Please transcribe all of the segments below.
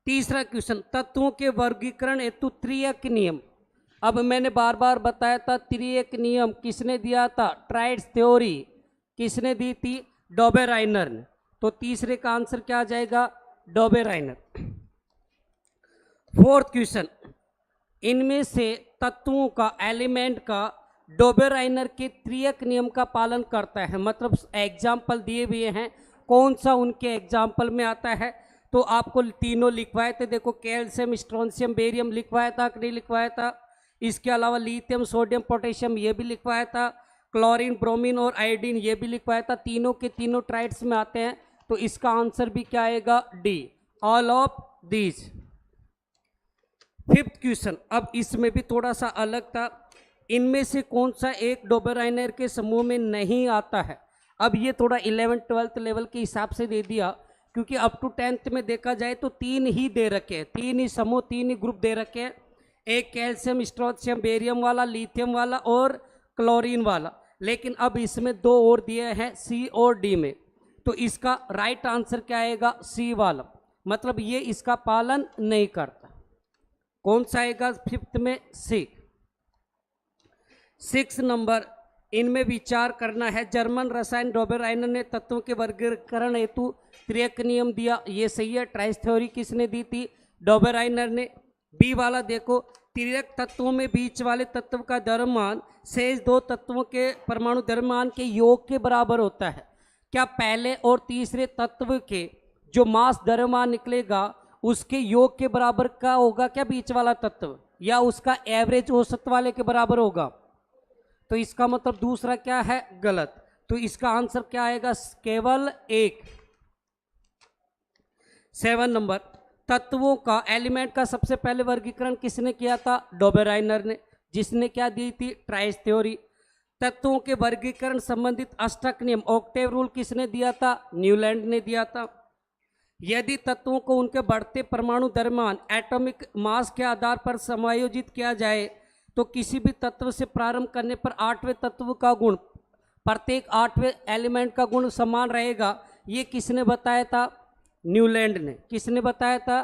तीसरा क्वेश्चन, तत्वों के वर्गीकरण हेतु त्रियक नियम। अब मैंने बार बार बताया था त्रियक नियम किसने दिया था, ट्राइड्स थ्योरी किसने दी थी, डोबेराइनर ने। तो तीसरे का आंसर क्या आ जाएगा, डोबेराइनर। फोर्थ क्वेश्चन, इनमें से तत्वों का एलिमेंट का डोबेराइनर के त्रियक नियम का पालन करता है। मतलब एग्जाम्पल दिए हुए हैं, कौन सा उनके एग्जाम्पल में आता है। तो आपको तीनों लिखवाए थे, देखो कैल्शियम, स्ट्रोंशियम, बेरियम लिखवाया था कि नहीं लिखवाया था। इसके अलावा लिथियम, सोडियम, पोटेशियम ये भी लिखवाया था। क्लोरीन, ब्रोमीन और आयोडीन ये भी लिखवाया था। तीनों के तीनों ट्राइड्स में आते हैं। तो इसका आंसर भी क्या आएगा, D, all of these. Fifth question, अब इसमें भी थोड़ा सा अलग था, इनमें से कौन सा एक डोबेराइनर के समूह में नहीं आता है। अब ये थोड़ा 11th-12th लेवल के हिसाब से दे दिया, क्योंकि अप टू 10th में देखा जाए तो तीन ही दे रखे हैं, तीन ही समूह, तीन ही ग्रुप दे रखे हैं। एक कैल्शियम, स्ट्रोंशियम, बेरियम वाला, लिथियम वाला और क्लोरीन वाला। लेकिन अब इसमें दो और दिए हैं, सी और डी में। तो इसका राइट आंसर क्या आएगा, सी वाला। मतलब ये इसका पालन नहीं करता। कौन सा आएगा फिफ्थ में, सी। 6 नंबर, इनमें विचार करना है। जर्मन रसायन डोबेराइनर ने तत्वों के वर्गीकरण हेतु त्रियक नियम दिया, ये सही है। ट्राइस थ्योरी किसने दी थी, डोबेराइनर ने। बी वाला देखो, त्रियक तत्वों में बीच वाले तत्व का द्रव्यमान शेष दो तत्वों के परमाणु द्रव्यमान के योग के बराबर होता है। क्या पहले और तीसरे तत्व के जो मास द्रव्यमान निकलेगा उसके योग के बराबर का होगा क्या बीच वाला तत्व, या उसका एवरेज औसत वाले के बराबर होगा। तो इसका मतलब दूसरा क्या है, गलत। तो इसका आंसर क्या आएगा, केवल एक। 7 नंबर, तत्वों का एलिमेंट का सबसे पहले वर्गीकरण किसने किया था, डोबेराइनर ने, जिसने क्या दी थी, ट्राइस थ्योरी। तत्वों के वर्गीकरण संबंधित अष्टक नियम, ऑक्टेव रूल किसने दिया था, न्यूलैंड ने दिया था। यदि तत्वों को उनके बढ़ते परमाणु द्रव्यमान एटॉमिक मास के आधार पर समायोजित किया जाए तो किसी भी तत्व से प्रारंभ करने पर 8वें तत्व का गुण प्रत्येक 8वें एलिमेंट का गुण समान रहेगा। ये किसने बताया था, न्यूलैंड ने। किसने बताया था,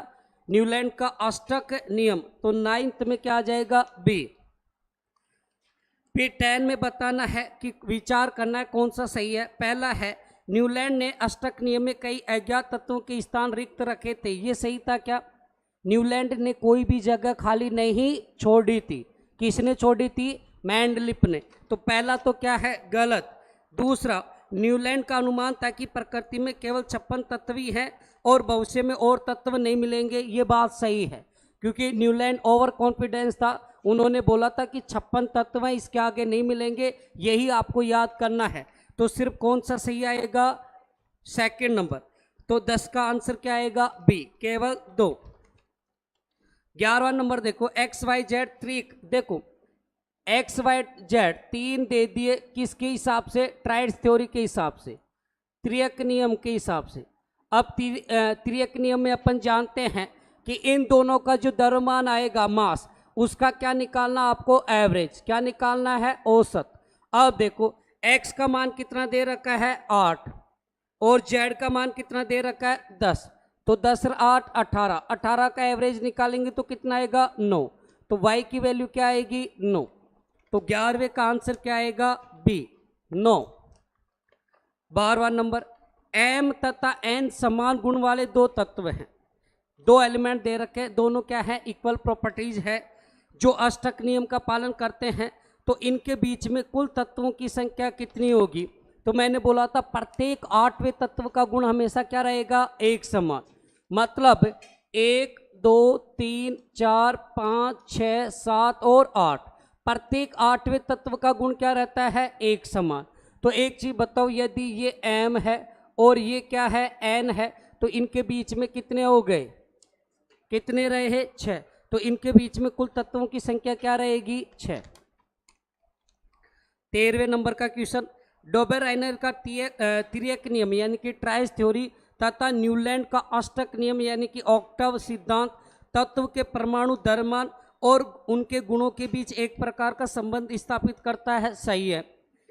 न्यूलैंड का अष्टक नियम। तो 9th में क्या आ जाएगा, बी। फिर 10 में बताना है कि विचार करना है कौन सा सही है। पहला है, न्यूलैंड ने अष्टक नियम में कई अज्ञात तत्वों के स्थान रिक्त रखे थे, ये सही था क्या। न्यूलैंड ने कोई भी जगह खाली नहीं छोड़ी थी। किसने छोड़ी थी, मैंडलिप ने। तो पहला तो क्या है, गलत। दूसरा, न्यूलैंड का अनुमान था कि प्रकृति में केवल 56 तत्व ही हैं और भविष्य में और तत्व नहीं मिलेंगे, ये बात सही है। क्योंकि न्यूलैंड ओवर कॉन्फिडेंस था, उन्होंने बोला था कि 56 तत्व हैं, इसके आगे नहीं मिलेंगे, यही आपको याद करना है। तो सिर्फ कौन सा सही आएगा, सेकंड नंबर। तो 10 का आंसर क्या आएगा, बी, केवल 2। 11वां नंबर देखो, एक्स वाई जेड त्रिक। देखो एक्स वाई जेड तीन दे दिए, किसके हिसाब से, ट्राइड्स थ्योरी के हिसाब से, त्रियक नियम के हिसाब से। अब त्रियक नियम में अपन जानते हैं कि इन दोनों का जो द्रव्यमान आएगा मास, उसका क्या निकालना आपको, एवरेज। क्या निकालना है, औसत। अब देखो x का मान कितना दे रखा है, 8, और z का मान कितना दे रखा है, 10। तो 10 और 8 18, 18 का एवरेज निकालेंगे तो कितना आएगा, 9। तो y की वैल्यू क्या आएगी, 9। तो 11वें का आंसर क्या आएगा, बी, 9। 12वां नंबर, m तथा n समान गुण वाले दो तत्व हैं। दो एलिमेंट दे रखे, दोनों क्या है, इक्वल प्रॉपर्टीज है, जो अष्टक नियम का पालन करते हैं। तो इनके बीच में कुल तत्वों की संख्या कितनी होगी। तो मैंने बोला था प्रत्येक 8वें तत्व का गुण हमेशा क्या रहेगा, एक समान। मतलब 1 2 3 4 5 6 7 और 8, प्रत्येक 8वें तत्व का गुण क्या रहता है, एक समान। तो एक चीज बताओ, यदि ये m है और ये क्या है, n है, तो इनके बीच में कितने हो गए, कितने रहे, 6। तो इनके बीच में कुल तत्वों की संख्या क्या रहेगी, 6। 13वें नंबर का क्वेश्चन, डोबेराइनर का त्रियक नियम यानी कि ट्राइस थ्योरी तथा न्यूलैंड का अष्टक नियम यानी कि ऑक्टेव सिद्धांत तत्व के परमाणु द्रव्यमान और उनके गुणों के बीच एक प्रकार का संबंध स्थापित करता है, सही है।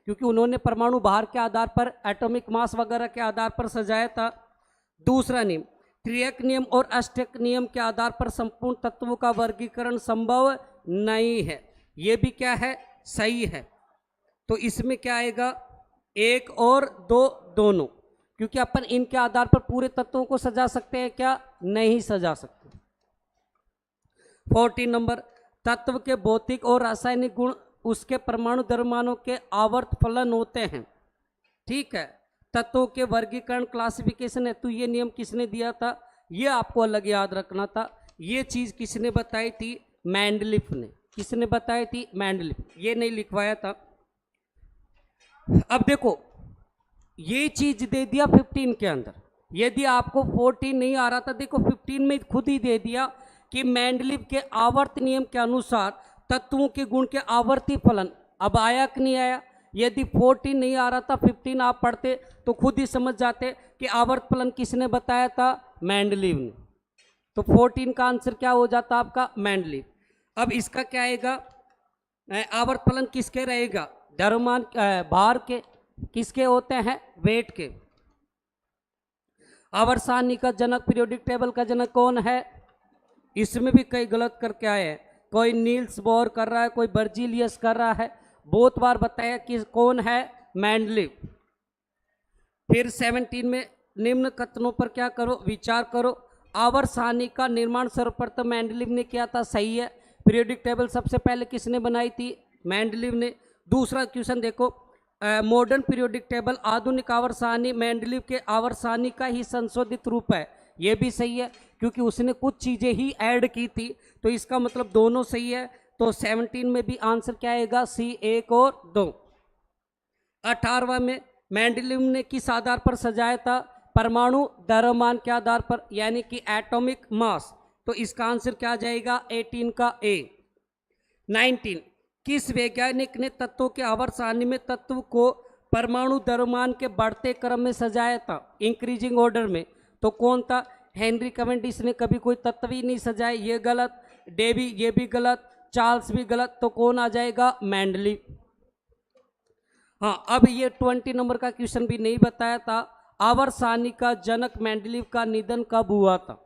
क्योंकि उन्होंने परमाणु भार के आधार पर, एटॉमिक मास वगैरह के आधार पर सजाया था। दूसरा नियम, त्रियक नियम और अष्टक नियम के आधार पर संपूर्ण तत्वों का वर्गीकरण संभव नहीं है। ये भी क्या है, सही है। तो इसमें क्या आएगा, 1 और 2 दोनों, क्योंकि अपन इनके आधार पर पूरे तत्वों को सजा सकते हैं क्या, नहीं सजा सकते। 14 नंबर, तत्व के भौतिक और रासायनिक गुण उसके परमाणु द्रव्यमानों के आवर्त फलन होते हैं। ठीक है, तत्वों के वर्गीकरण क्लासिफिकेशन है, तो ये नियम किसने दिया था, ये आपको अलग याद रखना था। ये चीज किसने बताई थी, मेंडलीफ ने। किसने बताई थी, मेंडलीफ। ये नहीं लिखवाया था। अब देखो, ये चीज दे दिया 15 के अंदर। यदि आपको 14 नहीं आ रहा था, देखो 15 में खुद ही दे दिया कि मेंडलीफ के आवर्त नियम के अनुसार तत्वों के गुण के आवर्ती फलन। अब आया कि नहीं आया, यदि 14 नहीं आ रहा था, 15 आप पढ़ते तो खुद ही समझ जाते कि आवर्त फलन किसने बताया था, मेंडलीफ ने। तो 14 का आंसर क्या हो जाता आपका, मेंडलीफ। अब इसका क्या आएगा, आवर्त फलन किसके रहेगा, द्रव्यमान भार के, किसके होते हैं, वेट के। आवर्त सारणी का जनक, पीरियोडिक टेबल का जनक कौन है, इसमें भी कई गलत करके आए हैं। कोई नील्स बोर कर रहा है, कोई बर्जीलियस कर रहा है, बहुत बार बताया कि कौन है, मेंडलीफ। फिर 17 में निम्न कथनों पर क्या करो, विचार करो। आवर्त सारणी का निर्माण सर्वप्रथम मेंडलीफ ने किया था, सही है। पीरियोडिक टेबल सबसे पहले किसने बनाई थी, मेंडलीफ ने। दूसरा क्वेश्चन देखो, मॉडर्न पीरियोडिक टेबल आधुनिक आवर्त सारणी मेंडलीफ के आवर्त सारणी का ही संशोधित रूप है। ये भी सही है, क्योंकि उसने कुछ चीजें ही ऐड की थी, तो इसका मतलब दोनों सही है। तो 17 में भी आंसर क्या आएगा, सी 1 और 2। 18वां में मेंडलीफ ने किस आधार पर सजाया था, परमाणु द्रव्यमान के आधार पर, यानी कि एटॉमिक मास। तो इसका आंसर क्या आ जाएगा, 18 का ए। 19, किस वैज्ञानिक ने तत्वों के आवर्त सारणी में तत्व को परमाणु द्रव्यमान के बढ़ते क्रम में सजाया था, इंक्रीजिंग ऑर्डर में। तो कौन था, हेनरी कैवेंडिश ने कभी कोई तत्व ही नहीं सजाए, ये गलत। डेवी, ये भी गलत। चार्ल्स भी गलत। तो कौन आ जाएगा, मेंडलीफ। हाँ, अब ये 20 नंबर का क्वेश्चन भी नहीं बताया था, आवर्त सारणी का जनक मेंडलीफ का निधन कब हुआ था।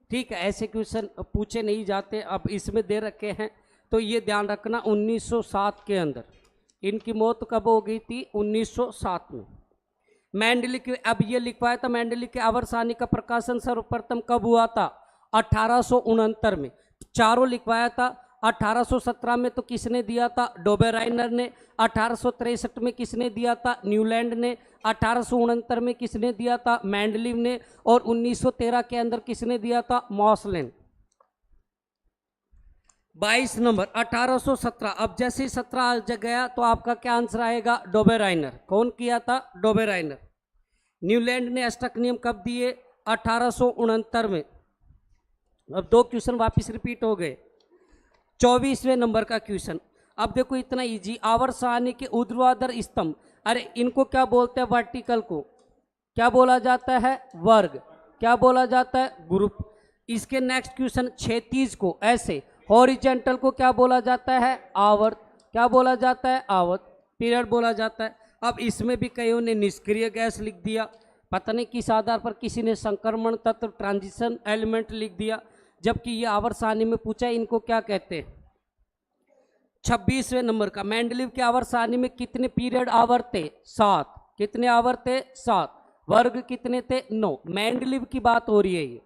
ठीक है, ऐसे क्वेश्चन पूछे नहीं जाते, अब इसमें दे रखे हैं, तो ये ध्यान रखना। 1907 के अंदर इनकी मौत कब हो गई थी, 1907 में। मेंडलीफ, अब ये लिखवाया था, मेंडलीफ के आवर्त सारणी का प्रकाशन सर्वप्रथम कब हुआ था, 1869 में। चारों लिखवाया था। 1817 में तो किसने दिया था, डोबेराइनर ने। 1863 में किसने दिया था, न्यूलैंड ने। 1869 में किसने दिया था, मेंडलीफ ने। और 1913 के अंदर किसने दिया था, मॉसलेन। 22 नंबर, 1817। अब जैसे ही 17 आ गया तो आपका क्या आंसर आएगा, डोबेराइनर। कौन किया था, डोबेराइनर। न्यूलैंड ने अष्टक नियम कब दिए, 1869 में। अब 2 क्वेश्चन वापिस रिपीट हो गए। 24वें नंबर का क्वेश्चन, अब देखो इतना इजी। आवर्त सारणी के ऊर्ध्वाधर स्तंभ, अरे इनको क्या बोलते हैं, वर्टिकल को क्या बोला जाता है, वर्ग। क्या बोला जाता है, ग्रुप। इसके नेक्स्ट क्वेश्चन, क्षैतिज को ऐसे, हॉरिजॉन्टल को क्या बोला जाता है, आवर्त। क्या बोला जाता है, आवर्त। पीरियड बोला जाता है। अब इसमें भी कईयों ने निष्क्रिय गैस लिख दिया, पता नहीं किस आधार पर। किसी ने संक्रमण तत्व, ट्रांजिशन एलिमेंट लिख दिया, जबकि ये आवर्त सारणी में पूछा है, इनको क्या कहते हैं। 26वें नंबर का, मेंडलीफ के आवर्त सारणी में कितने पीरियड आवर्त थे, 7। कितने आवर्त थे, 7। वर्ग कितने थे, 9। मेंडलीफ की बात हो रही है ये।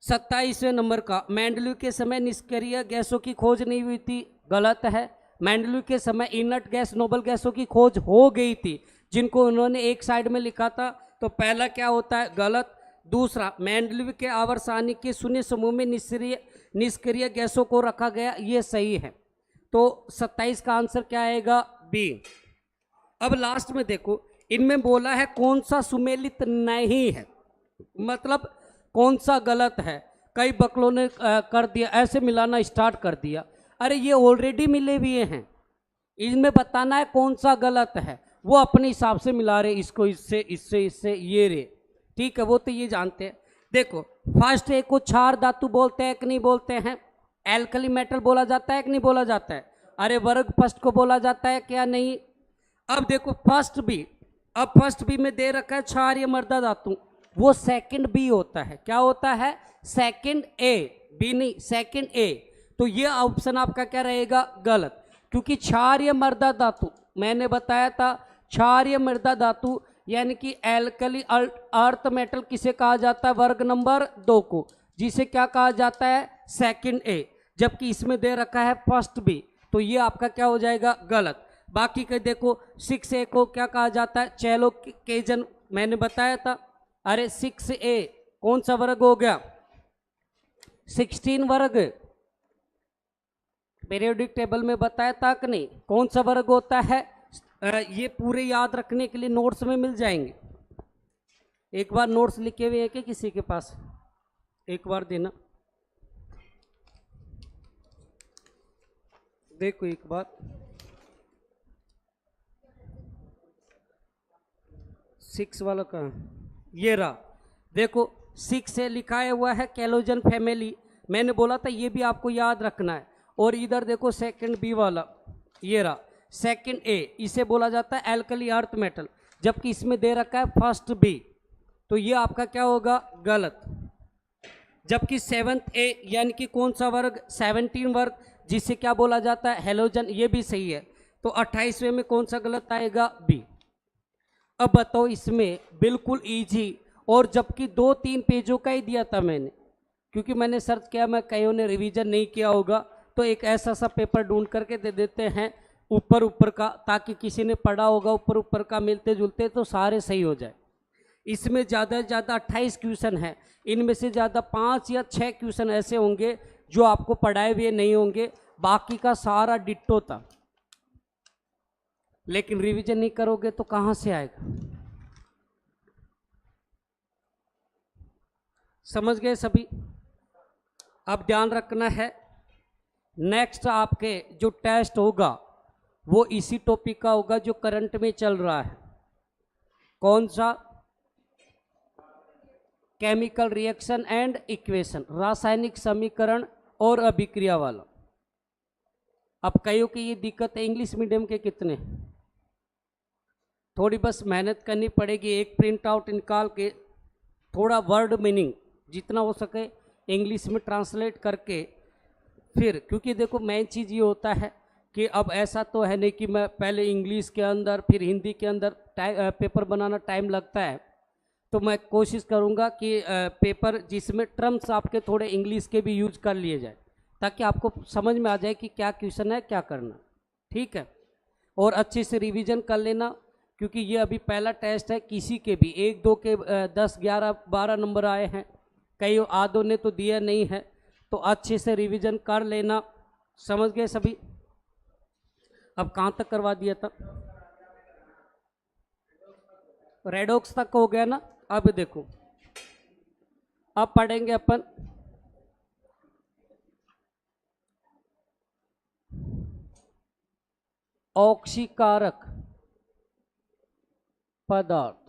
27वें नंबर का, मेंडलीफ के समय निष्क्रिय गैसों की खोज नहीं हुई थी, गलत है। मेंडलीफ के समय इनर्ट गैस, नोबल गैसों की खोज हो गई थी, जिनको उन्होंने एक साइड में लिखा था। तो पहला क्या होता है, गलत। दूसरा, मेंडलीफ के आवर्त सारणी के शून्य समूह में निष्क्रिय गैसों को रखा गया, ये सही है। तो 27 का आंसर क्या आएगा, बी। अब लास्ट में देखो, इनमें बोला है कौन सा सुमेलित नहीं है, मतलब कौन सा गलत है। कई बकलों ने कर दिया, ऐसे मिलाना स्टार्ट कर दिया। अरे ये ऑलरेडी मिले हुए हैं, इनमें बताना है कौन सा गलत है। वो अपने हिसाब से मिला रहे, इसको इससे, इससे इससे, ये रे। ठीक है, वो तो ये जानते हैं। देखो, फर्स्ट एक को क्षार धातु बोलते हैं कि नहीं बोलते हैं, एल्कली मेटल बोला जाता है कि नहीं बोला जाता है। अरे वर्ग फर्स्ट को बोला जाता है क्या, नहीं। अब देखो फर्स्ट बी, अब फर्स्ट बी में दे रखा है क्षार या मर्दा धातु, वो सेकंड बी होता है। क्या होता है? सेकंड ए, बी नहीं, सेकंड ए। तो ये ऑप्शन आपका क्या रहेगा? गलत, क्योंकि क्षारीय मृदा धातु मैंने बताया था, क्षारीय मृदा धातु यानी कि एल्कली अर्थ मेटल किसे कहा जाता है? वर्ग नंबर 2 को, जिसे क्या कहा जाता है? सेकंड ए। जबकि इसमें दे रखा है फर्स्ट बी, तो ये आपका क्या हो जाएगा? गलत। बाकी के देखो 6A को क्या कहा जाता है? चैलो केजन, मैंने बताया था। अरे 6A कौन सा वर्ग हो गया? 16 वर्ग। पीरियोडिक टेबल में बताया था कि नहीं कौन सा वर्ग होता है? ये पूरे याद रखने के लिए नोट्स में मिल जाएंगे। एक बार नोट्स लिखे हुए हैं कि किसी के पास? एक बार देना, देखो एक बार। 6 वाला कहाँ? ये रहा, देखो 6 से लिखाया हुआ है कैलोजन फैमिली। मैंने बोला था ये भी आपको याद रखना है। और इधर देखो सेकंड बी वाला, ये रहा सेकंड ए, इसे बोला जाता है एल्कली अर्थ मेटल, जबकि इसमें दे रखा है फर्स्ट बी, तो ये आपका क्या होगा? गलत। जबकि 7th ए यानी कि कौन सा वर्ग? 17 वर्ग, जिसे क्या बोला जाता है? हेलोजन, ये भी सही है। तो 28वें में कौन सा गलत आएगा? बी। अब बताओ, इसमें बिल्कुल इजी, और जबकि 2-3 पेजों का ही दिया था मैंने, क्योंकि मैंने सर्च किया, मैं कईयों ने रिवीजन नहीं किया होगा, तो एक ऐसा सा पेपर ढूंढ करके दे देते हैं ऊपर ऊपर का, ताकि किसी ने पढ़ा होगा ऊपर ऊपर का मिलते जुलते तो सारे सही हो जाए। इसमें ज़्यादा से ज़्यादा 28 क्वेश्चन है, इनमें से ज़्यादा 5 या 6 क्वेश्चन ऐसे होंगे जो आपको पढ़ाए हुए नहीं होंगे, बाकी का सारा डिट्टो था। लेकिन रिवीजन नहीं करोगे तो कहाँ से आएगा? समझ गए सभी? अब ध्यान रखना है, नेक्स्ट आपके जो टेस्ट होगा वो इसी टॉपिक का होगा जो करंट में चल रहा है। कौन सा? केमिकल रिएक्शन एंड इक्वेशन, रासायनिक समीकरण और अभिक्रिया वाला। अब कईयों की ये दिक्कत है, इंग्लिश मीडियम के कितने, थोड़ी बस मेहनत करनी पड़ेगी, एक प्रिंट आउट निकाल के थोड़ा वर्ड मीनिंग जितना हो सके इंग्लिश में ट्रांसलेट करके, फिर क्योंकि देखो मेन चीज़ ये होता है कि अब ऐसा तो है नहीं कि मैं पहले इंग्लिश के अंदर फिर हिंदी के अंदर पेपर बनाना टाइम लगता है, तो मैं कोशिश करूँगा कि पेपर जिसमें टर्म्स आपके थोड़े इंग्लिश के भी यूज कर लिए जाए, ताकि आपको समझ में आ जाए कि क्या क्वेश्चन है, क्या करना। ठीक है, और अच्छे से रिवीजन कर लेना, क्योंकि ये अभी पहला टेस्ट है, किसी के भी 1-2 के 10, 11, 12 नंबर आए हैं, कई आधों ने तो दिया नहीं है, तो अच्छे से रिवीजन कर लेना। समझ गए सभी? अब कहाँ तक करवा दिया था? रेडॉक्स तक हो गया ना? अब देखो, अब पढ़ेंगे अपन ऑक्सीकारक पदार्थ।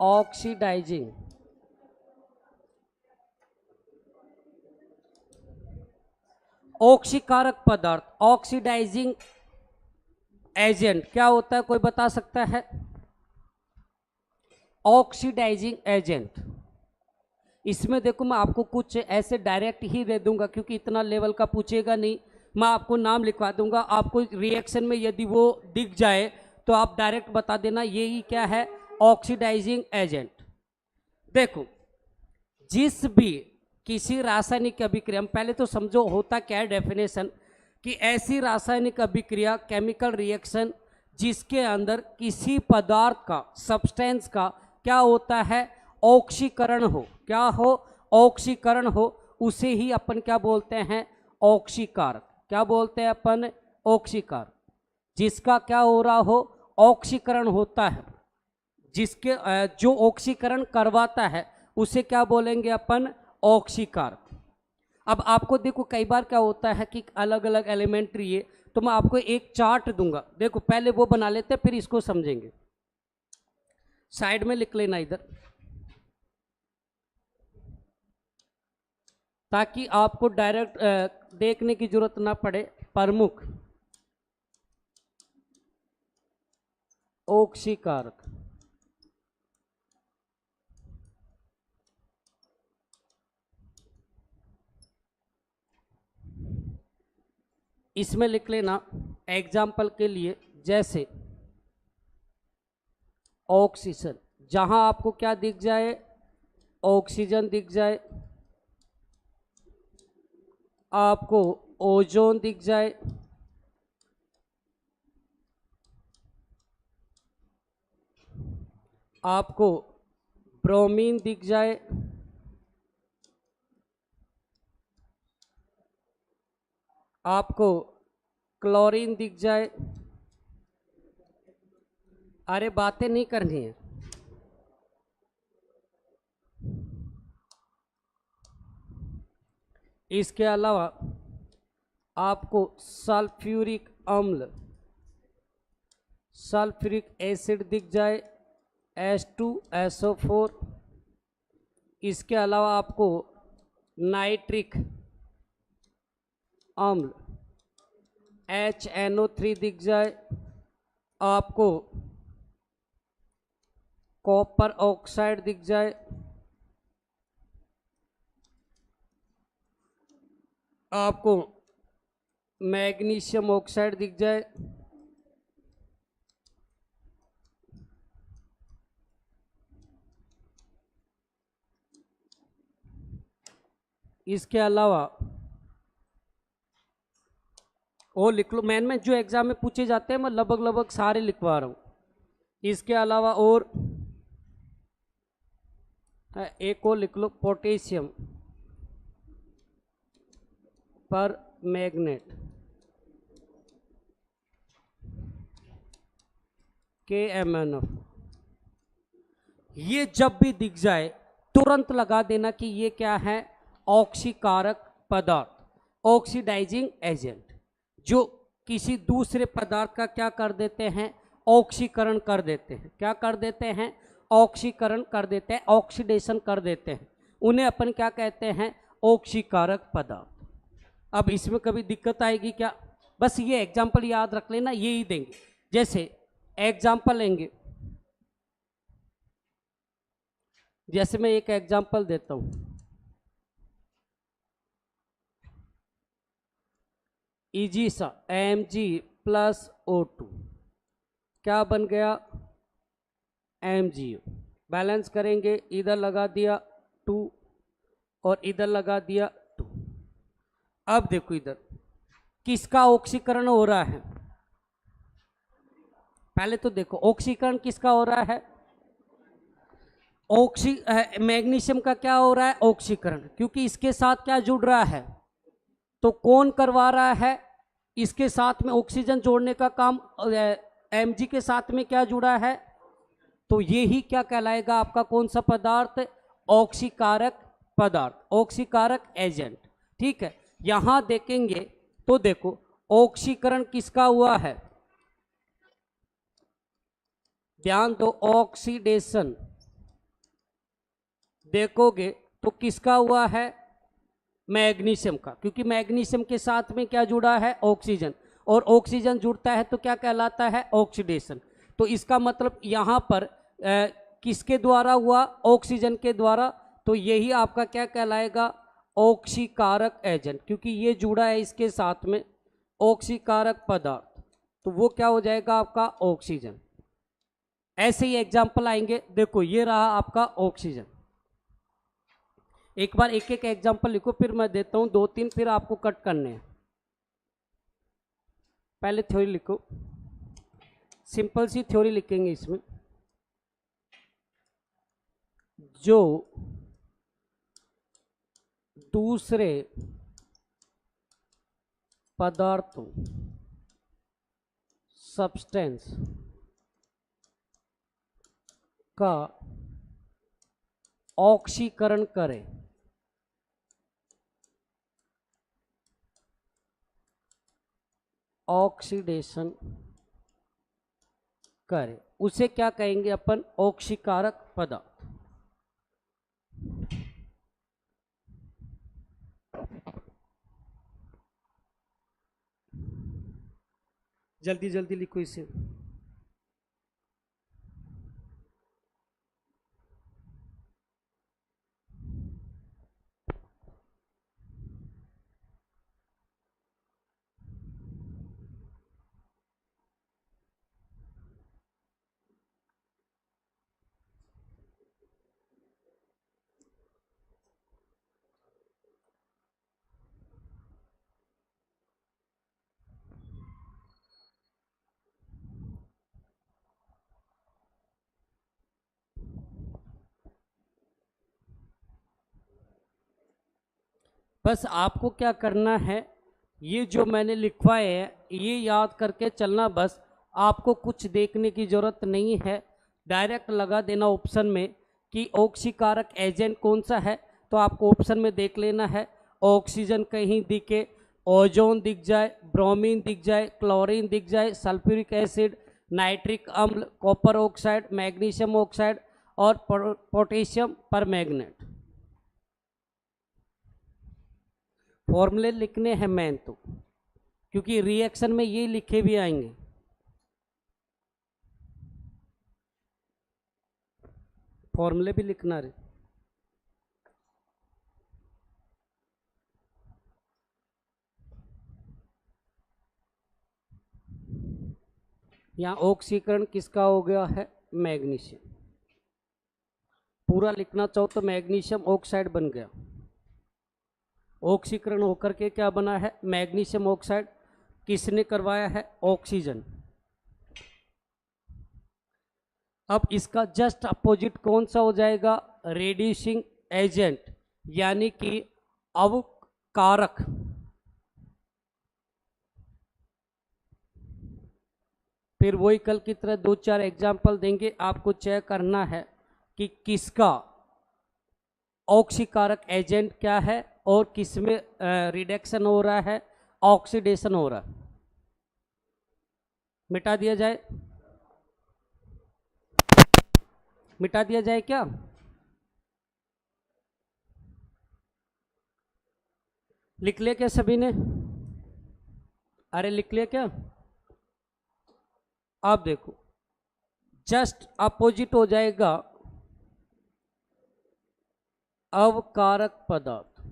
ऑक्सीडाइजिंग ऑक्सीकारक पदार्थ, ऑक्सीडाइजिंग एजेंट क्या होता है? कोई बता सकता है? ऑक्सीडाइजिंग एजेंट, इसमें देखो मैं आपको कुछ ऐसे डायरेक्ट ही दे दूंगा, क्योंकि इतना लेवल का पूछेगा नहीं, मैं आपको नाम लिखवा दूंगा, आपको रिएक्शन में यदि वो दिख जाए तो आप डायरेक्ट बता देना यही क्या है? Oxidising agent. देखो, जिस भी किसी रासायनिक अभिक्रिया, पहले तो समझो होता क्या है डेफिनेशन, कि ऐसी रासायनिक अभिक्रिया, केमिकल रिएक्शन, जिसके अंदर किसी पदार्थ का, सब्सटेंस का क्या होता है? ऑक्सीकरण हो। क्या हो? ऑक्सीकरण हो, उसे ही अपन क्या बोलते हैं? ऑक्सीकारक। क्या बोलते हैं अपन? ऑक्सीकारक। जिसका क्या हो रहा हो? ऑक्सीकरण होता है, जिसके जो ऑक्सीकरण करवाता है उसे क्या बोलेंगे अपन? ऑक्सीकारक। अब आपको देखो कई बार क्या होता है कि अलग अलग एलिमेंट्री है, तो मैं आपको एक चार्ट दूंगा, देखो पहले वो बना लेते हैं फिर इसको समझेंगे। साइड में लिख लेना इधर, ताकि आपको डायरेक्ट देखने की जरूरत ना पड़े। प्रमुख ऑक्सीकारक। इसमें लिख लेना एग्जाम्पल के लिए, जैसे ऑक्सीजन, जहां आपको क्या दिख जाए, ऑक्सीजन दिख जाए, आपको ओजोन दिख जाए, आपको ब्रोमीन दिख जाए, आपको क्लोरीन दिख जाए। अरे बातें नहीं करनी है। इसके अलावा आपको सल्फ्यूरिक अम्ल, सल्फ्यूरिक एसिड दिख जाए, H2SO4। इसके अलावा आपको नाइट्रिक अम्ल HNO3 दिख जाए, आपको कॉपर ऑक्साइड दिख जाए, आपको मैग्नीशियम ऑक्साइड दिख जाए, इसके अलावा और लिख लो, मैन में जो एग्जाम में पूछे जाते हैं मैं लगभग सारे लिखवा रहा हूं। इसके अलावा और एक और लिख लो, पोटेशियम पर मैग्नेट, KMnO। ये जब भी दिख जाए तुरंत लगा देना कि ये क्या है, ऑक्सीकारक पदार्थ, ऑक्सीडाइजिंग एजेंट, जो किसी दूसरे पदार्थ का क्या कर देते हैं, ऑक्सीकरण कर देते हैं। क्या कर देते हैं, ऑक्सीकरण कर देते हैं, ऑक्सीडेशन कर देते हैं। उन्हें अपन क्या कहते हैं, ऑक्सीकारक पदार्थ। अब इसमें कभी दिक्कत आएगी क्या, बस ये एग्जाम्पल याद रख लेना, ये ही देंगे। जैसे एग्जाम्पल लेंगे, जैसे मैं एक एग्जाम्पल देता हूं, इजीसा Mg+O2 क्या बन गया, MgO। बैलेंस करेंगे, इधर लगा दिया 2 और इधर लगा दिया 2। अब देखो इधर किसका ऑक्सीकरण हो रहा है, पहले तो देखो ऑक्सीकरण किसका हो रहा है, मैग्नीशियम का क्या हो रहा है, ऑक्सीकरण, क्योंकि इसके साथ क्या जुड़ रहा है, तो कौन करवा रहा है, इसके साथ में ऑक्सीजन जोड़ने का काम Mg के साथ में क्या जुड़ा है, तो ये ही क्या कहलाएगा आपका कौन सा पदार्थ, ऑक्सीकारक पदार्थ, ऑक्सीकारक एजेंट। ठीक है, यहां देखेंगे तो देखो ऑक्सीकरण किसका हुआ है, ध्यान दो, ऑक्सीडेशन देखोगे तो किसका हुआ है, मैग्नीशियम का, क्योंकि मैग्नीशियम के साथ में क्या जुड़ा है, ऑक्सीजन, और ऑक्सीजन जुड़ता है तो क्या कहलाता है, ऑक्सीडेशन। तो इसका मतलब यहां पर किसके द्वारा हुआ, ऑक्सीजन के द्वारा, तो यही आपका क्या कहलाएगा, ऑक्सीकारक एजेंट, क्योंकि ये जुड़ा है इसके साथ में ऑक्सीकारक पदार्थ, तो वो क्या हो जाएगा आपका ऑक्सीजन। ऐसे ही एग्जाम्पल आएंगे, देखो ये रहा आपका ऑक्सीजन। एक बार एक एक एग्जाम्पल लिखो, फिर मैं देता हूं 2-3, फिर आपको कट करने हैं। पहले थ्योरी लिखो, सिंपल सी थ्योरी लिखेंगे इसमें, जो दूसरे पदार्थों, सब्सटेंस का ऑक्सीकरण करे, ऑक्सीडेशन करे, उसे क्या कहेंगे अपन, ऑक्सीकारक पदार्थ। जल्दी जल्दी लिखो इसे। बस आपको क्या करना है, ये जो मैंने लिखवाए है ये याद करके चलना। बस आपको कुछ देखने की ज़रूरत नहीं है, डायरेक्ट लगा देना ऑप्शन में कि ऑक्सीकारक एजेंट कौन सा है, तो आपको ऑप्शन में देख लेना है। ऑक्सीजन कहीं दिखे, ओजोन दिख जाए, ब्रोमीन दिख जाए, क्लोरीन दिख जाए, सल्फ्यूरिक एसिड, नाइट्रिक अम्ल, कॉपर ऑक्साइड, मैग्नीशियम ऑक्साइड और पोटेशियम परमैंगनेट। फॉर्मूले लिखने हैं मैन तो, क्योंकि रिएक्शन में ये लिखे भी आएंगे। फॉर्मूले भी लिखना रे। यहाँ ऑक्सीकरण किसका हो गया है, मैग्नीशियम। पूरा लिखना चाहो तो मैग्नीशियम ऑक्साइड बन गया। ऑक्सीकरण होकर के क्या बना है, मैग्नीशियम ऑक्साइड। किसने करवाया है, ऑक्सीजन। अब इसका जस्ट अपोजिट कौन सा हो जाएगा, रेड्यूसिंग एजेंट, यानी कि अवकारक। फिर वही कल की तरह 2-4 एग्जाम्पल देंगे, आपको चेक करना है कि किसका ऑक्सीकारक एजेंट क्या है और किसमें रिडक्शन हो रहा है, ऑक्सीडेशन हो रहा है। मिटा दिया जाए, मिटा दिया जाए क्या, लिख लिया क्या सभी ने, अरे लिख लिया क्या। आप देखो जस्ट अपोजिट हो जाएगा अवकारक पदार्थ।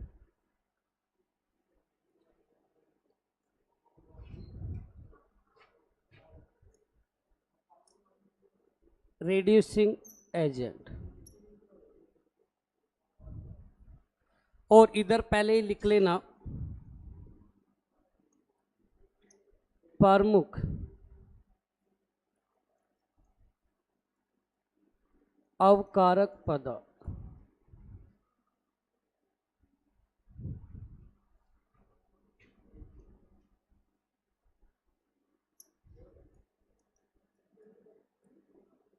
Reducing agent. और इधर पहले ही लिख लेना प्रमुख अवकारक पदार्थ।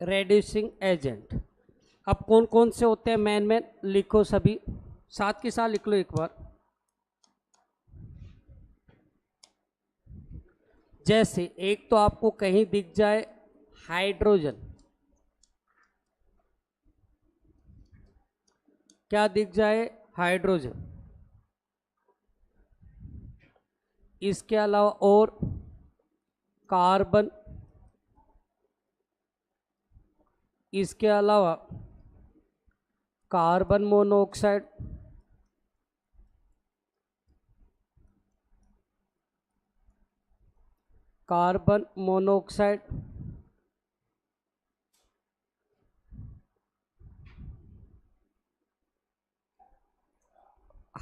Reducing agent. अब कौन कौन से होते हैं मैन, लिखो सभी साथ के साथ लिख लो एक बार। जैसे एक तो आपको कहीं दिख जाए हाइड्रोजन, क्या दिख जाए, हाइड्रोजन। इसके अलावा और कार्बन, इसके अलावा carbon monoxide, carbon monoxide,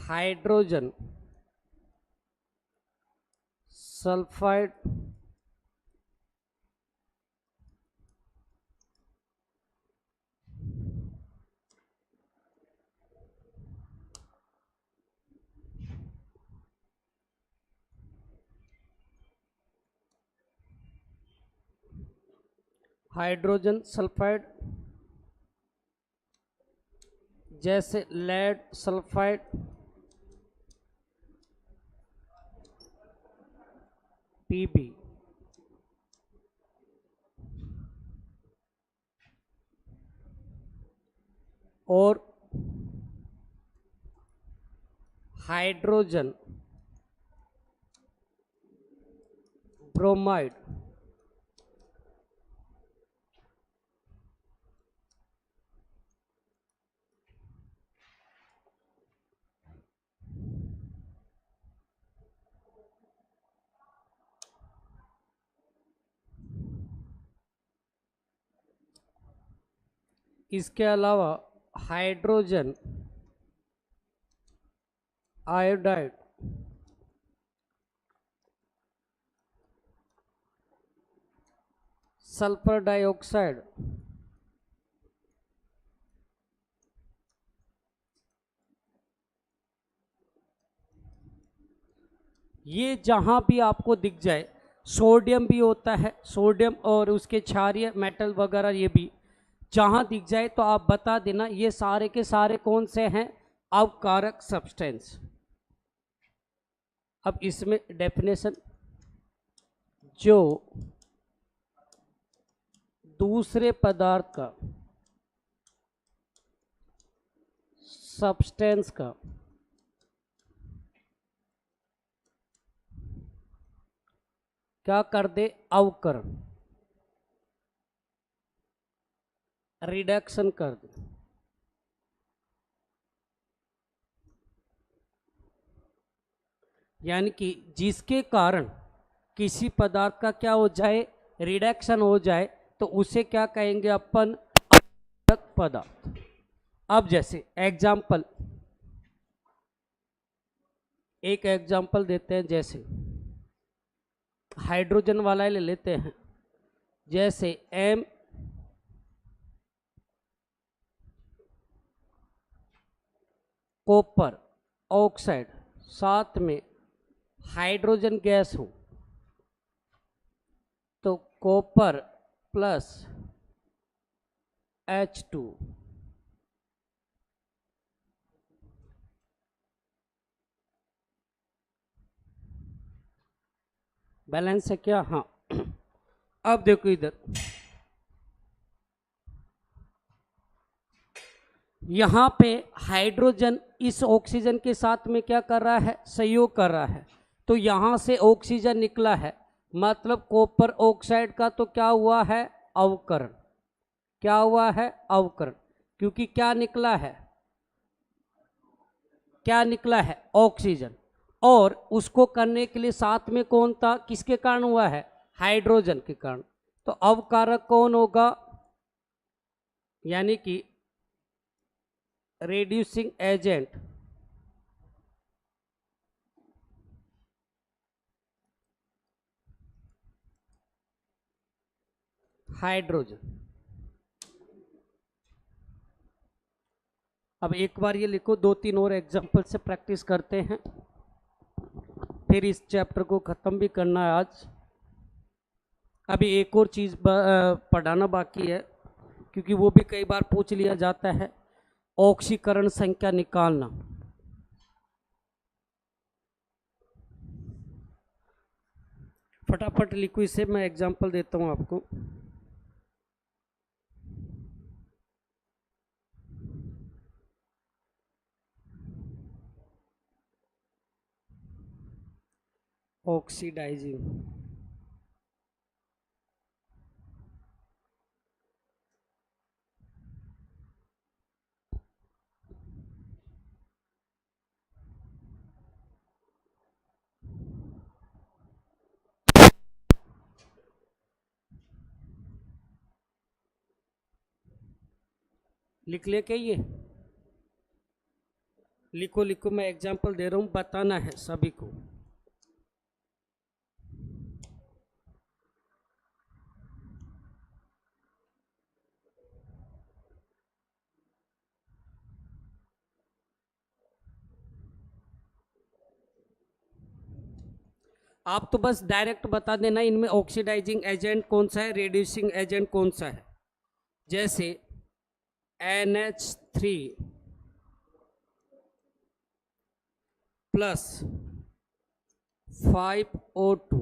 hydrogen sulphide, hydrogen sulphide जैसे लेड सल्फाइड, पीबी। और हाइड्रोजन ब्रोमाइड, इसके अलावा हाइड्रोजन आयोडाइड, सल्फर डाइऑक्साइड, ये जहाँ भी आपको दिख जाए, सोडियम भी होता है, सोडियम और उसके क्षारीय मेटल वगैरह, ये भी जहाँ दिख जाए तो आप बता देना। ये सारे के सारे कौन से हैं? अवकारक सब्सटेंस। अब इसमें डेफिनेशन, जो दूसरे पदार्थ का, सब्सटेंस का क्या कर दे? अवकरण, रिडक्शन कर दे। यानी कि जिसके कारण किसी पदार्थ का क्या हो जाए? रिडक्शन हो जाए, तो उसे क्या कहेंगे अपन? अवकारक पदार्थ। अब जैसे एग्जाम्पल, एक एग्जाम्पल देते हैं, जैसे हाइड्रोजन वाला ले लेते हैं, जैसे एम कॉपर ऑक्साइड, साथ में हाइड्रोजन गैस हो, तो कॉपर प्लस H2, बैलेंस है क्या? हाँ। अब देखो इधर, यहाँ पे हाइड्रोजन इस ऑक्सीजन के साथ में क्या कर रहा है? सहयोग कर रहा है। तो यहाँ से ऑक्सीजन निकला है, मतलब कॉपर ऑक्साइड का तो क्या हुआ है? अवकरण। क्या हुआ है? अवकरण। क्योंकि क्या निकला है? क्या निकला है? ऑक्सीजन। और उसको करने के लिए साथ में कौन था? किसके कारण हुआ है? हाइड्रोजन के कारण। तो अवकारक कौन होगा? यानी कि रेड्यूसिंग एजेंट, हाइड्रोजन। अब एक बार ये लिखो, दो तीन और एग्जांपल से प्रैक्टिस करते हैं, फिर इस चैप्टर को ख़त्म भी करना है आज। अभी एक और चीज़ पढ़ाना बाकी है, क्योंकि वो भी कई बार पूछ लिया जाता है, ऑक्सीकरण संख्या निकालना। फटाफट लिखो इसे, मैं एग्जांपल देता हूँ आपको। ऑक्सीडाइजिंग, लिख ले के ये लिखो लिखो, मैं एग्जांपल दे रहा हूँ, बताना है सभी को। आप तो बस डायरेक्ट बता देना इनमें ऑक्सीडाइजिंग एजेंट कौन सा है, रेड्यूसिंग एजेंट कौन सा है। जैसे NH3 plus 5O2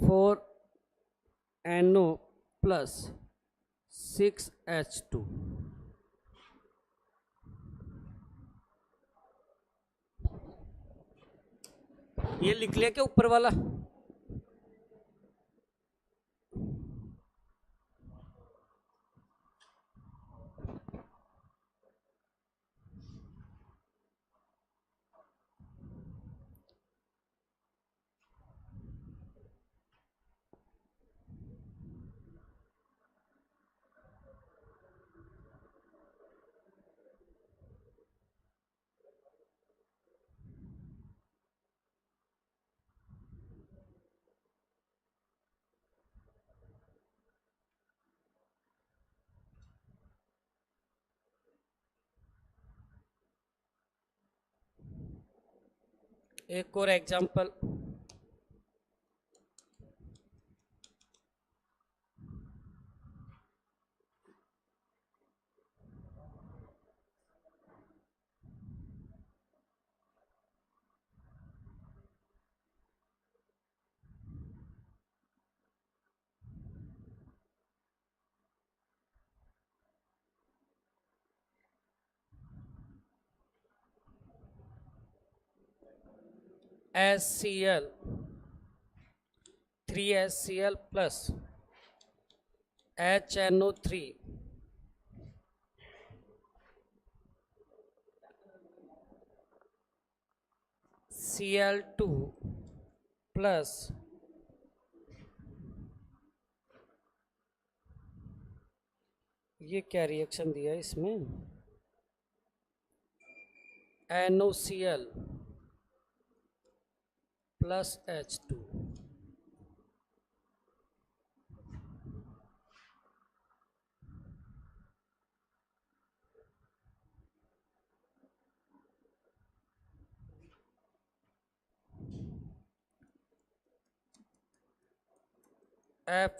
4NO plus 6H2। ये लिख लिया क्या ऊपर वाला? एक और example, HCl 3HCl plus HNO3 Cl2 plus ये क्या रिएक्शन दिया है इसमें, NOCl plus H2।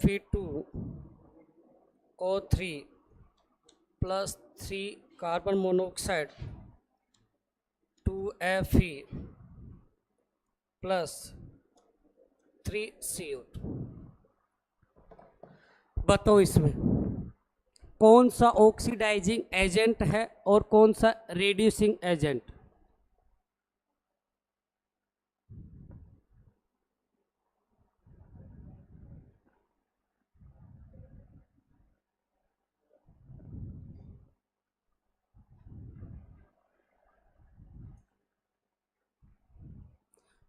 Fe2O3 plus 3 carbon monoxide 2Fe plus 3CO2। बताओ इसमें कौन सा ऑक्सीडाइजिंग एजेंट है और कौन सा रेड्यूसिंग एजेंट।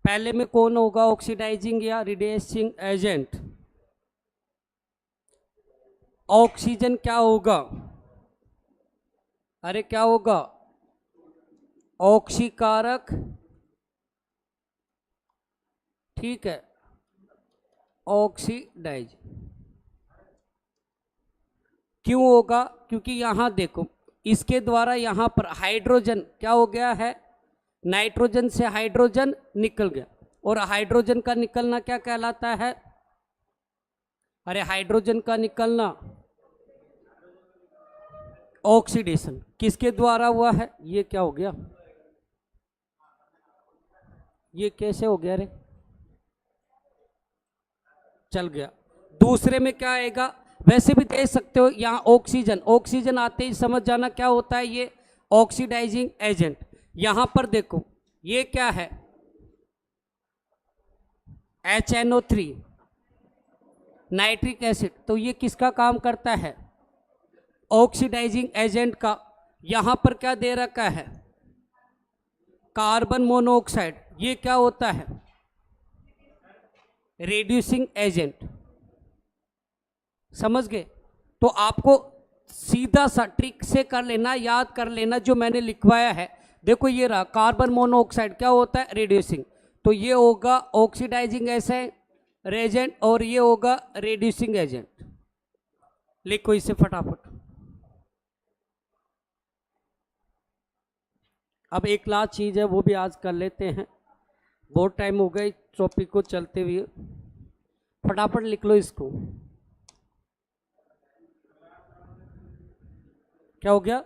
पहले में कौन होगा ऑक्सीडाइजिंग या रिड्यूसिंग एजेंट। ऑक्सीजन क्या होगा, अरे क्या होगा, ऑक्सीकारक, ठीक है, ऑक्सीडाइज। क्यों होगा, क्योंकि यहां देखो इसके द्वारा यहां पर हाइड्रोजन क्या हो गया है, नाइट्रोजन से हाइड्रोजन निकल गया, और हाइड्रोजन का निकलना क्या कहलाता है, अरे हाइड्रोजन का निकलना ऑक्सीडेशन किसके द्वारा हुआ है, ये क्या हो गया, ये कैसे हो गया रे, चल गया। दूसरे में क्या आएगा, वैसे भी देख सकते हो यहाँ ऑक्सीजन, ऑक्सीजन आते ही समझ जाना क्या होता है, ये ऑक्सीडाइजिंग एजेंट। यहां पर देखो ये क्या है, HNO3 नाइट्रिक एसिड, तो ये किसका काम करता है, ऑक्सीडाइजिंग एजेंट का। यहां पर क्या दे रखा है, कार्बन मोनोऑक्साइड, ये क्या होता है, रेड्यूसिंग एजेंट। समझ गए। तो आपको सीधा सा ट्रिक से कर लेना, याद कर लेना जो मैंने लिखवाया है। देखो ये रहा कार्बन मोनोऑक्साइड क्या होता है, रिड्यूसिंग, तो ये होगा ऑक्सीडाइजिंग एजेंट और ये होगा रिड्यूसिंग एजेंट। लिखो इसे फटाफट। अब एक लास्ट चीज है वो भी आज कर लेते हैं, बहुत टाइम हो गया टॉपिक को चलते हुए, फटाफट लिख लो इसको। क्या हो गया,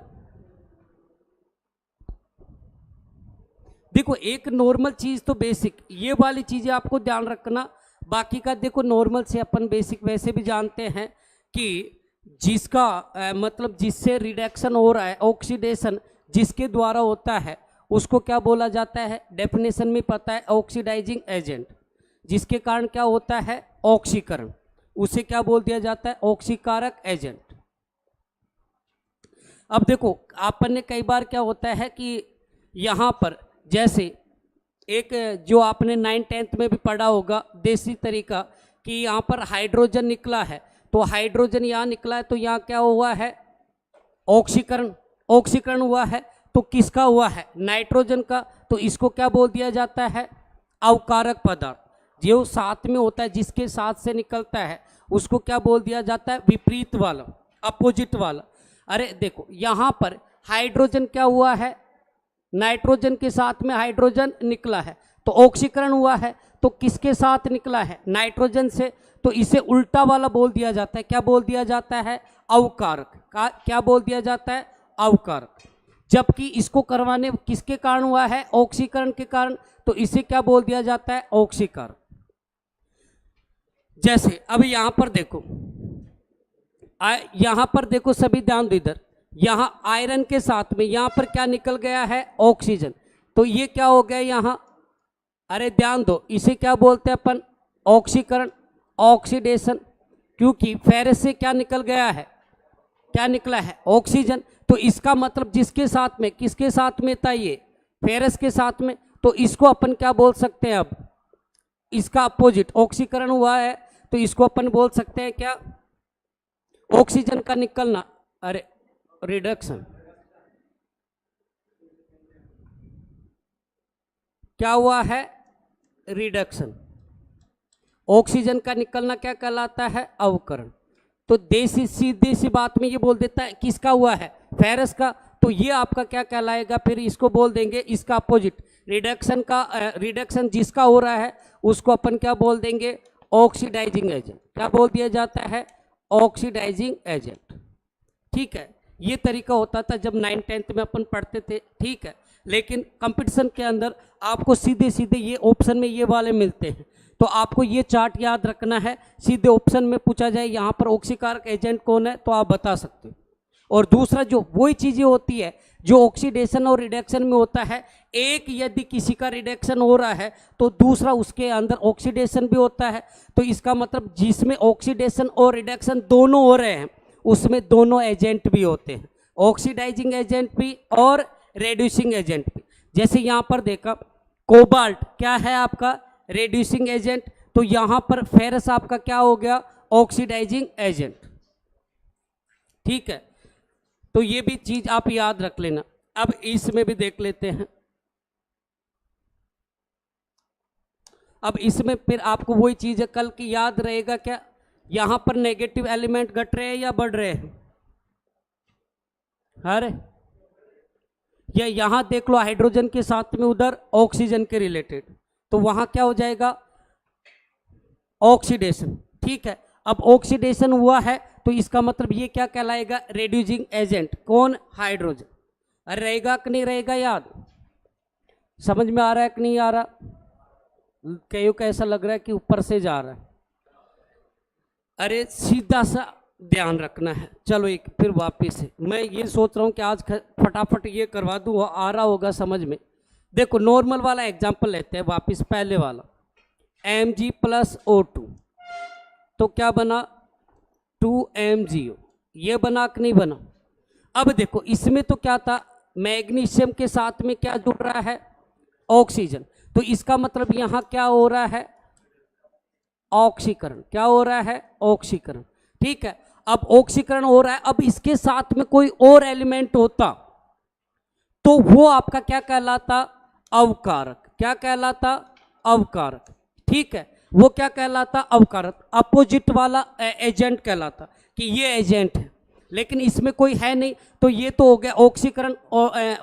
देखो एक नॉर्मल चीज तो बेसिक, ये वाली चीजें आपको ध्यान रखना, बाकी का देखो नॉर्मल से अपन बेसिक वैसे भी जानते हैं कि जिसका मतलब जिससे रिडक्शन हो रहा है, ऑक्सीडेशन जिसके द्वारा होता है उसको क्या बोला जाता है, डेफिनेशन में पता है ऑक्सीडाइजिंग एजेंट। जिसके कारण क्या होता है, ऑक्सीकरण, उसे क्या बोल दिया जाता है, ऑक्सीकारक एजेंट। अब देखो अपन ने कई बार क्या होता है कि यहाँ पर जैसे एक जो आपने 9th-10th में भी पढ़ा होगा देसी तरीका कि यहाँ पर हाइड्रोजन निकला है, तो हाइड्रोजन यहाँ निकला है तो यहाँ क्या हुआ है, ऑक्सीकरण हुआ है, तो किसका हुआ है, नाइट्रोजन का, तो इसको क्या बोल दिया जाता है, अवकारक पदार्थ। जो साथ में होता है जिसके साथ से निकलता है उसको क्या बोल दिया जाता है, विपरीत वाला, अपोजिट वाला। अरे देखो यहाँ पर हाइड्रोजन क्या हुआ है, नाइट्रोजन के साथ में हाइड्रोजन निकला है, तो ऑक्सीकरण हुआ है तो किसके साथ निकला है, नाइट्रोजन से, तो इसे उल्टा वाला बोल दिया जाता है, क्या बोल दिया जाता है, अवकारक। क्या बोल दिया जाता है, अवकारक। जबकि इसको करवाने किसके कारण हुआ है, ऑक्सीकरण के कारण, तो इसे क्या बोल दिया जाता है, ऑक्सीकारक। जैसे अब यहां पर देखो, यहां पर देखो सभी ध्यान दो इधर, यहां आयरन के साथ में यहां पर क्या निकल गया है, ऑक्सीजन, तो ये क्या हो गया यहां, अरे ध्यान दो, इसे क्या बोलते हैं अपन, ऑक्सीकरण, ऑक्सीडेशन, क्योंकि फेरस से क्या निकल गया है, क्या निकला है, ऑक्सीजन। तो इसका मतलब जिसके साथ में, किसके साथ में था ये, फेरस के साथ में, तो इसको अपन क्या बोल सकते हैं, अब इसका अपोजिट, ऑक्सीकरण हुआ है तो इसको अपन बोल सकते हैं क्या, ऑक्सीजन का निकलना, अरे रिडक्शन, क्या हुआ है, रिडक्शन। ऑक्सीजन का निकलना क्या कहलाता है, अवकरण। तो सीधी सी बात में ये बोल देता है किसका हुआ है, फेरस का, तो ये आपका क्या कहलाएगा, फिर इसको बोल देंगे इसका अपोजिट, रिडक्शन का, रिडक्शन जिसका हो रहा है उसको अपन क्या बोल देंगे, ऑक्सीडाइजिंग एजेंट। क्या बोल दिया जाता है, ऑक्सीडाइजिंग एजेंट। ठीक है, ये तरीका होता था जब 9th-10th में अपन पढ़ते थे, ठीक है। लेकिन कंपटीशन के अंदर आपको सीधे सीधे ये ऑप्शन में ये वाले मिलते हैं, तो आपको ये चार्ट याद रखना है, सीधे ऑप्शन में पूछा जाए यहाँ पर ऑक्सीकारक एजेंट कौन है तो आप बता सकते हो। और दूसरा जो वही चीज़ें होती है जो ऑक्सीडेशन और रिडक्शन में होता है, एक यदि किसी का रिडक्शन हो रहा है तो दूसरा उसके अंदर ऑक्सीडेशन भी होता है, तो इसका मतलब जिसमें ऑक्सीडेशन और रिडक्शन दोनों हो रहे हैं उसमें दोनों एजेंट भी होते हैं, ऑक्सीडाइजिंग एजेंट भी और रेड्यूसिंग एजेंट भी। जैसे यहाँ पर देखा कोबाल्ट क्या है आपका, रेड्यूसिंग एजेंट, तो यहाँ पर फेरस आपका क्या हो गया, ऑक्सीडाइजिंग एजेंट। ठीक है, तो ये भी चीज आप याद रख लेना। अब इसमें भी देख लेते हैं, अब इसमें फिर आपको वही चीज कल की याद रहेगा क्या, यहां पर नेगेटिव एलिमेंट घट रहे हैं या बढ़ रहे हैं, अरे या यहां देख लो हाइड्रोजन के साथ में उधर ऑक्सीजन के रिलेटेड, तो वहां क्या हो जाएगा, ऑक्सीडेशन। ठीक है, अब ऑक्सीडेशन हुआ है तो इसका मतलब ये क्या कहलाएगा, रेड्यूसिंग एजेंट, कौन, हाइड्रोजन। अरे रहेगा कि नहीं रहेगा याद, समझ में आ रहा है कि नहीं आ रहा, कईयों को ऐसा लग रहा है कि ऊपर से जा रहा है, अरे सीधा सा ध्यान रखना है। चलो एक फिर वापिस से, मैं ये सोच रहा हूँ कि आज फटाफट ये करवा दूँ, आ रहा होगा समझ में। देखो नॉर्मल वाला एग्जाम्पल लेते हैं वापिस, पहले वाला Mg+O2, तो क्या बना 2MgO, ये बना कि नहीं बना। अब देखो इसमें तो क्या था, मैग्नीशियम के साथ में क्या जुड़ रहा है, ऑक्सीजन, तो इसका मतलब यहाँ क्या हो रहा है, ऑक्सीकरण। क्या हो रहा है, ऑक्सीकरण। ठीक है, अब ऑक्सीकरण हो रहा है, अब इसके साथ में कोई और एलिमेंट होता तो वो आपका क्या कहलाता, अवकारक। क्या कहलाता, अवकारक। ठीक है, वो क्या कहलाता, अवकारक, अपोजिट वाला एजेंट कहलाता कि ये एजेंट है, लेकिन इसमें कोई है नहीं, तो ये तो हो गया ऑक्सीकरण,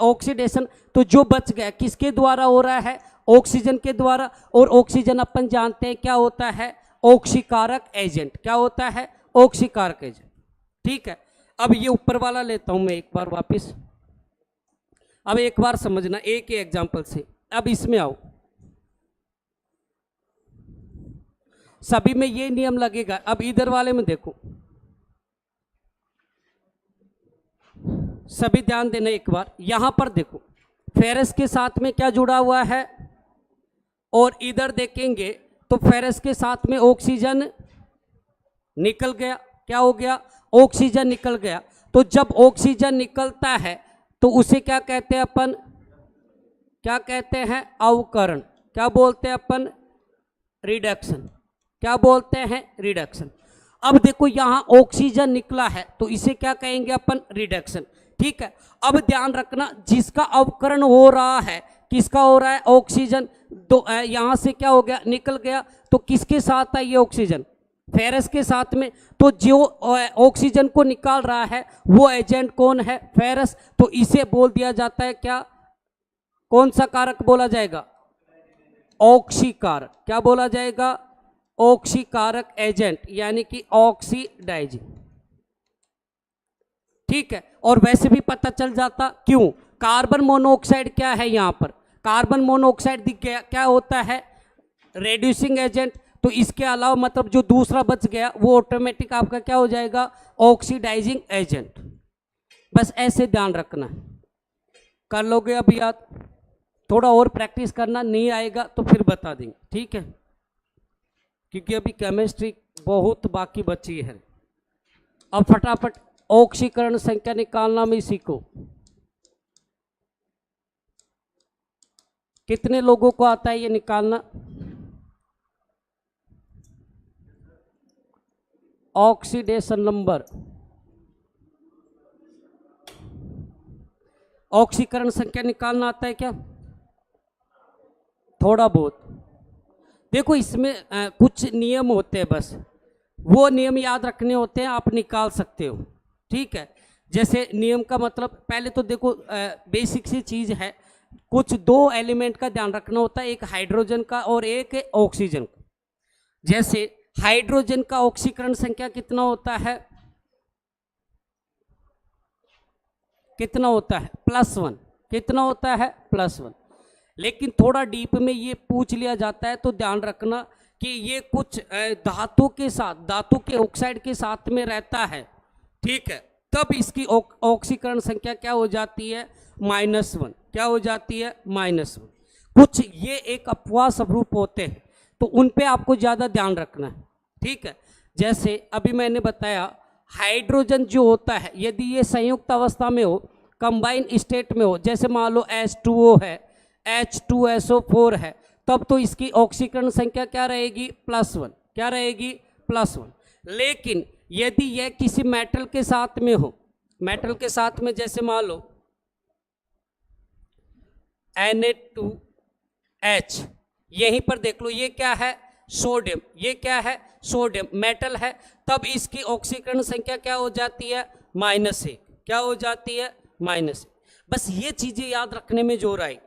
ऑक्सीडेशन। तो जो बच गया किसके द्वारा हो रहा है, ऑक्सीजन के द्वारा, और ऑक्सीजन अपन जानते हैं क्या होता है, ऑक्सीकारक एजेंट। क्या होता है, ऑक्सीकारक एजेंट। ठीक है, अब ये ऊपर वाला लेता हूं मैं एक बार वापस, अब एक बार समझना एक ही एग्जांपल से। अब इसमें आओ, सभी में ये नियम लगेगा। अब इधर वाले में देखो, सभी ध्यान देना एक बार, यहां पर देखो फेरस के साथ में क्या जुड़ा हुआ है, और इधर देखेंगे तो फेरस के साथ में ऑक्सीजन निकल गया। क्या हो गया, ऑक्सीजन निकल गया। तो जब ऑक्सीजन निकलता है तो उसे क्या कहते हैं अपन, क्या कहते हैं, अवकरण। क्या बोलते हैं अपन, रिडक्शन। क्या बोलते हैं, रिडक्शन। अब देखो यहां ऑक्सीजन निकला है तो इसे क्या कहेंगे अपन, रिडक्शन। ठीक है, अब ध्यान रखना जिसका अवकरण हो रहा है, किसका हो रहा है, ऑक्सीजन, तो यहां से क्या हो गया, निकल गया, तो किसके साथ है ये ऑक्सीजन, फेरस के साथ में। तो जो ऑक्सीजन को निकाल रहा है वो एजेंट कौन है, फेरस। तो इसे बोल दिया जाता है क्या, कौन सा कारक बोला जाएगा, ऑक्सीकारक, क्या बोला जाएगा? ऑक्सीकारक एजेंट, यानी कि ऑक्सीडाइजिंग। ठीक है, और वैसे भी पता चल जाता, क्यों? कार्बन मोनोऑक्साइड क्या है यहाँ पर? कार्बन मोनोऑक्साइड दिख गया, क्या होता है? Reducing agent. तो इसके अलावा मतलब जो दूसरा बच गया वो ऑटोमेटिक आपका क्या हो जाएगा? Oxidising agent. बस ऐसे ध्यान रखना है, कर लोगे अभी याद? थोड़ा और प्रैक्टिस करना, नहीं आएगा तो फिर बता देंगे, ठीक है? क्योंकि अभी केमिस्ट्री बहुत बाकी बची है। अब फटाफट ऑक्सीकरण संख्या निकालना में सीखो। कितने लोगों को आता है ये निकालना? ऑक्सीडेशन नंबर, ऑक्सीकरण संख्या निकालना आता है क्या? थोड़ा बहुत। देखो इसमें कुछ नियम होते हैं, बस वो नियम याद रखने होते हैं, आप निकाल सकते हो, ठीक है? जैसे नियम का मतलब, पहले तो देखो बेसिक सी चीज़ है, कुछ दो एलिमेंट का ध्यान रखना होता है, एक हाइड्रोजन का और एक ऑक्सीजन का। जैसे हाइड्रोजन का ऑक्सीकरण संख्या कितना होता है? कितना होता है? +1। कितना होता है? +1। लेकिन थोड़ा डीप में ये पूछ लिया जाता है तो ध्यान रखना कि ये कुछ धातु के साथ, धातु के ऑक्साइड के साथ में रहता है, ठीक है? तब इसकी ऑक्सीकरण संख्या क्या हो जाती है? -1। क्या हो जाती है? -1। कुछ ये एक अपवाद स्वरूप होते हैं, तो उन पे आपको ज़्यादा ध्यान रखना है, ठीक है? जैसे अभी मैंने बताया, हाइड्रोजन जो होता है, यदि ये संयुक्त अवस्था में हो, कंबाइन स्टेट में हो, जैसे मान लो H2O है, H2SO4 है, तब तो इसकी ऑक्सीकरण संख्या क्या रहेगी? +1। क्या रहेगी? +1। लेकिन यदि यह किसी मेटल के साथ में हो, मेटल के साथ में, जैसे मान लो Na2H, यहीं पर देख लो, ये क्या है? सोडियम। ये क्या है? सोडियम, मेटल है, तब इसकी ऑक्सीकरण संख्या क्या हो जाती है? -1। क्या हो जाती है? -1। बस ये चीज़ें याद रखने में जोर आई।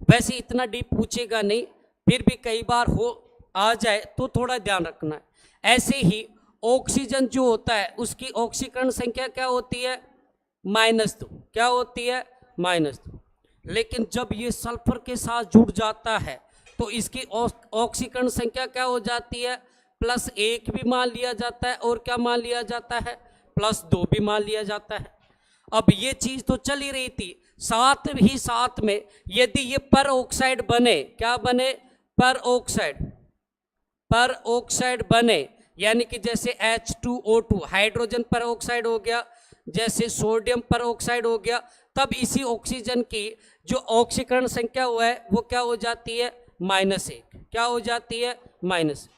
वैसे इतना डीप पूछेगा नहीं, फिर भी कई बार हो आ जाए तो थोड़ा ध्यान रखना है। ऐसे ही ऑक्सीजन जो होता है, उसकी ऑक्सीकरण संख्या क्या होती है? -2। क्या होती है? -2। लेकिन जब ये सल्फर के साथ जुड़ जाता है तो इसकी ऑक्सीकरण संख्या क्या हो जाती है? +1 भी मान लिया जाता है, और क्या मान लिया जाता है? +2 भी मान लिया जाता है। अब ये चीज़ तो चल ही रही थी, साथ ही साथ में यदि ये पर ऑक्साइड बने, क्या बने? पर ऑक्साइड बने, यानी कि जैसे H2O2 हाइड्रोजन पर ऑक्साइड हो गया, जैसे सोडियम पर ऑक्साइड हो गया, तब इसी ऑक्सीजन की जो ऑक्सीकरण संख्या हुआ है वो क्या हो जाती है? -1। क्या हो जाती है? -1।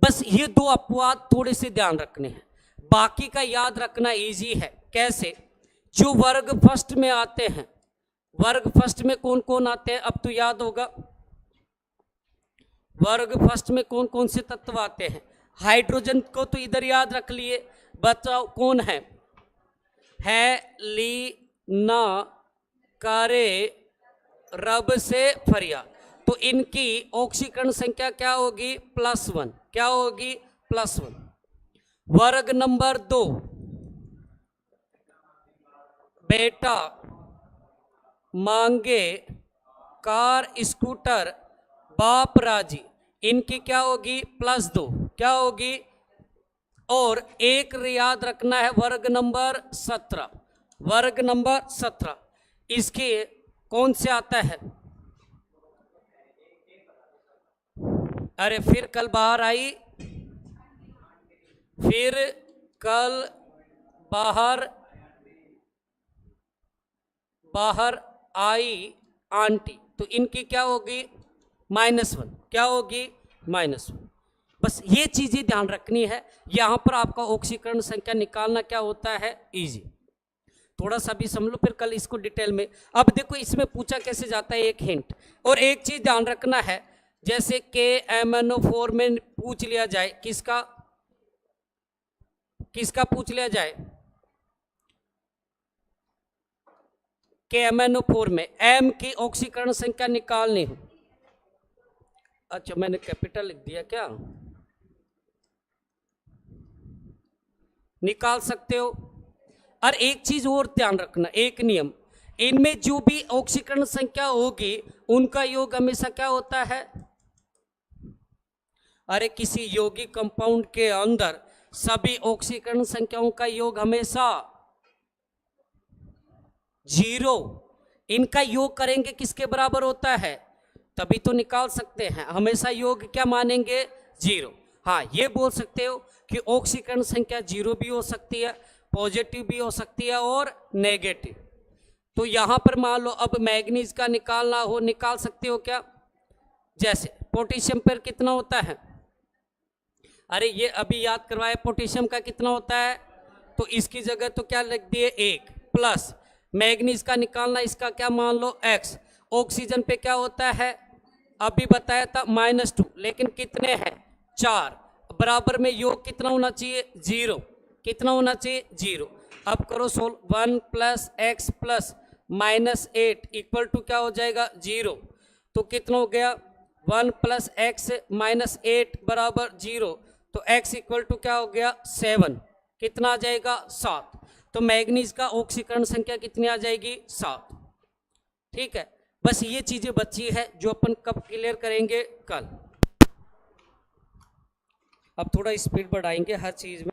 बस ये दो अपवाद थोड़े से ध्यान रखने हैं, बाकी का याद रखना इजी है। कैसे? जो वर्ग फर्स्ट में आते हैं, वर्ग फर्स्ट में कौन कौन आते हैं? अब तो याद होगा, वर्ग फर्स्ट में कौन कौन से तत्व आते हैं? हाइड्रोजन को तो इधर याद रख लिए, बताओ कौन है? लीना, कारे, रब से फरिया। तो इनकी ऑक्सीकरण संख्या क्या होगी? +1। क्या होगी? +1। वर्ग नंबर 2, बेटा, मांगे, कार, स्कूटर, बाप राजी, इनकी क्या होगी? +2। क्या होगी? और एक याद रखना है, वर्ग नंबर 17। वर्ग नंबर 17 इसके कौन से आता है? अरे फिर कल बाहर आई, फिर कल बाहर आई आंटी, तो इनकी क्या होगी? -1। क्या होगी? -1। बस ये चीज़ें ध्यान रखनी है। यहाँ पर आपका ऑक्सीकरण संख्या निकालना क्या होता है? इजी। थोड़ा सा भी समझ लो, फिर कल इसको डिटेल में। अब देखो इसमें पूछा कैसे जाता है, एक हिंट। और एक चीज़ ध्यान रखना है, जैसे KMnO4 में पूछ लिया जाए, किसका पूछ लिया जाए? KMnO4 में M की ऑक्सीकरण संख्या निकालनी हो, अच्छा मैंने कैपिटल लिख दिया क्या, निकाल सकते हो। और एक चीज और ध्यान रखना, एक नियम, इनमें जो भी ऑक्सीकरण संख्या होगी उनका योग हमेशा क्या होता है, अरे किसी यौगिक कंपाउंड के अंदर सभी ऑक्सीकरण संख्याओं का योग हमेशा 0, इनका योग करेंगे किसके बराबर होता है, तभी तो निकाल सकते हैं, हमेशा योग क्या मानेंगे 0। हाँ ये बोल सकते हो कि ऑक्सीकरण संख्या 0 भी हो सकती है, पॉजिटिव भी हो सकती है और नेगेटिव। तो यहां पर मान लो अब मैग्नीज का निकालना हो, निकाल सकते हो क्या, जैसे पोटेशियम पर कितना होता है, अरे ये अभी याद करवाया पोटेशियम का कितना होता है, तो इसकी जगह तो क्या लिख दिए 1 प्लस मैग्नीज का निकालना, इसका क्या मान लो x, ऑक्सीजन पे क्या होता है अभी बताया था -2, लेकिन कितने हैं 4, बराबर में योग कितना होना चाहिए 0, कितना होना चाहिए 0। अब करो solve, 1 plus x plus -8 equal to क्या हो जाएगा 0, तो कितना हो गया 1 प्लस एक्स -8 बराबर 0, तो x इक्वल टू क्या हो गया 7, कितना आ जाएगा 7, तो मैग्नीज का ऑक्सीकरण संख्या कितनी आ जाएगी 7। ठीक है, बस ये चीजें बची है जो अपन कब क्लियर करेंगे, कल। अब थोड़ा स्पीड बढ़ाएंगे हर चीज में।